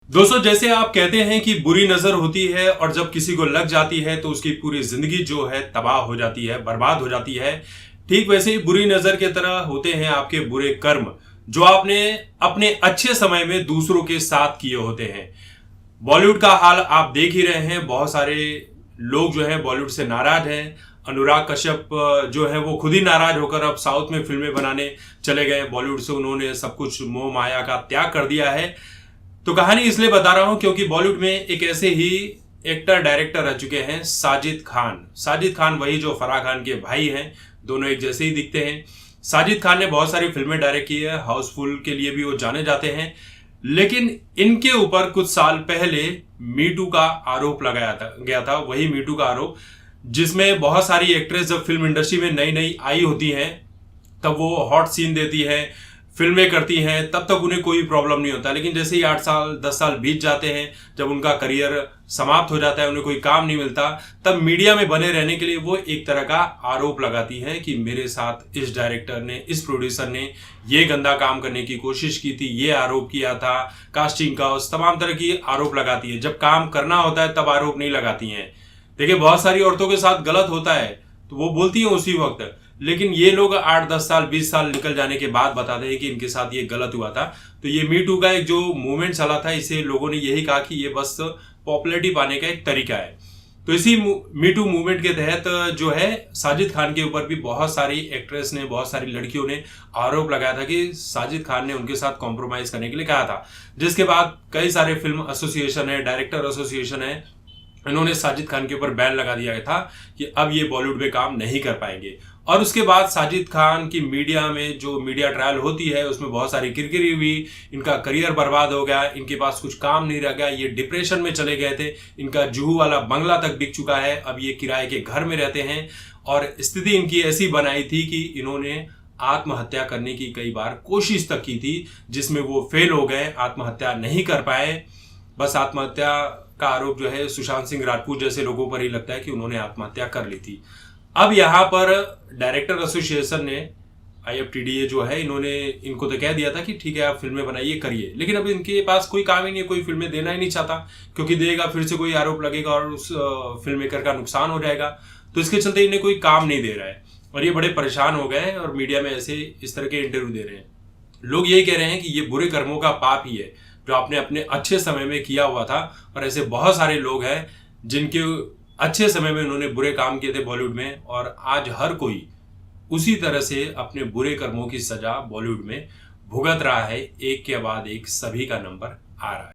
दोस्तों, जैसे आप कहते हैं कि बुरी नजर होती है और जब किसी को लग जाती है तो उसकी पूरी जिंदगी जो है तबाह हो जाती है, बर्बाद हो जाती है। ठीक वैसे ही बुरी नजर के तरह होते हैं आपके बुरे कर्म, जो आपने अपने अच्छे समय में दूसरों के साथ किए होते हैं। बॉलीवुड का हाल आप देख ही रहे हैं। बहुत सारे लोग जो है बॉलीवुड से नाराज हैं। अनुराग कश्यप जो है वो खुद ही नाराज होकर अब साउथ में फिल्में बनाने चले गए। बॉलीवुड से उन्होंने सब कुछ मोह माया का त्याग कर दिया है। तो कहानी इसलिए बता रहा हूं क्योंकि बॉलीवुड में एक ऐसे ही एक्टर डायरेक्टर रह चुके हैं, साजिद खान। साजिद खान वही जो फराह खान के भाई हैं, दोनों एक जैसे ही दिखते हैं। साजिद खान ने बहुत सारी फिल्में डायरेक्ट की है, हाउसफुल के लिए भी वो जाने जाते हैं। लेकिन इनके ऊपर कुछ साल पहले मीटू का आरोप लगाया गया था। वही मीटू का आरोप जिसमें बहुत सारी एक्ट्रेस जब फिल्म इंडस्ट्री में नई नई आई होती हैं तब वो हॉट सीन देती है, फिल्में करती हैं, तब तक उन्हें कोई प्रॉब्लम नहीं होता। लेकिन जैसे ही 8 साल 10 साल बीत जाते हैं, जब उनका करियर समाप्त हो जाता है, उन्हें कोई काम नहीं मिलता, तब मीडिया में बने रहने के लिए वो एक तरह का आरोप लगाती है कि मेरे साथ इस डायरेक्टर ने, इस प्रोड्यूसर ने ये गंदा काम करने की कोशिश की थी, ये आरोप किया था, कास्टिंग का उस तमाम तरह की आरोप लगाती है। जब काम करना होता है तब आरोप नहीं लगाती हैं। देखिए, बहुत सारी औरतों के साथ गलत होता है तो वो बोलती है उसी वक्त, लेकिन ये लोग 8-10 साल 20 साल निकल जाने के बाद बताते हैं कि इनके साथ ये गलत हुआ था। तो ये मी टू का एक जो मूवमेंट चला था, इसे लोगों ने यही कहा कि ये बस पॉपुलैरिटी पाने का एक तरीका है। तो इसी मी टू मूवमेंट के तहत जो है साजिद खान के ऊपर भी बहुत सारी एक्ट्रेस ने, बहुत सारी लड़कियों ने आरोप लगाया था कि साजिद खान ने उनके साथ कॉम्प्रोमाइज करने के लिए कहा था। जिसके बाद कई सारे फिल्म एसोसिएशन है, डायरेक्टर एसोसिएशन है, इन्होंने साजिद खान के ऊपर बैन लगा दिया था कि अब ये बॉलीवुड में काम नहीं कर पाएंगे। और उसके बाद साजिद खान की मीडिया में जो मीडिया ट्रायल होती है उसमें बहुत सारी किरकिरी हुई, इनका करियर बर्बाद हो गया, इनके पास कुछ काम नहीं रह गया, ये डिप्रेशन में चले गए थे, इनका जुहू वाला बंगला तक बिक चुका है, अब ये किराए के घर में रहते हैं। और स्थिति इनकी ऐसी बनाई थी कि इन्होंने आत्महत्या करने की कई बार कोशिश तक की थी, जिसमें वो फेल हो गए, आत्महत्या नहीं कर पाए। बस आत्महत्या का आरोप जो है सुशांत सिंह राजपूत जैसे लोगों पर ही लगता है कि उन्होंने आत्महत्या कर ली थी। अब यहाँ पर डायरेक्टर एसोसिएशन ने, IFTDA जो है, इन्होंने इनको तो कह दिया था कि ठीक है आप फिल्में बनाइए, करिए, लेकिन अब इनके पास कोई काम ही नहीं है, कोई फिल्में देना ही नहीं चाहता, क्योंकि देगा फिर से कोई आरोप लगेगा और उस फिल्म मेकर का नुकसान हो जाएगा। तो इसके चलते इन्हें कोई काम नहीं दे रहा है और ये बड़े परेशान हो गए हैं और मीडिया में ऐसे इस तरह के इंटरव्यू दे रहे हैं। लोग यही कह रहे हैं कि ये बुरे कर्मों का पाप ही है जो आपने अपने अच्छे समय में किया हुआ था। और ऐसे बहुत सारे लोग हैं जिनके अच्छे समय में उन्होंने बुरे काम किए थे बॉलीवुड में, और आज हर कोई उसी तरह से अपने बुरे कर्मों की सजा बॉलीवुड में भुगत रहा है। एक के बाद एक सभी का नंबर आ रहा है।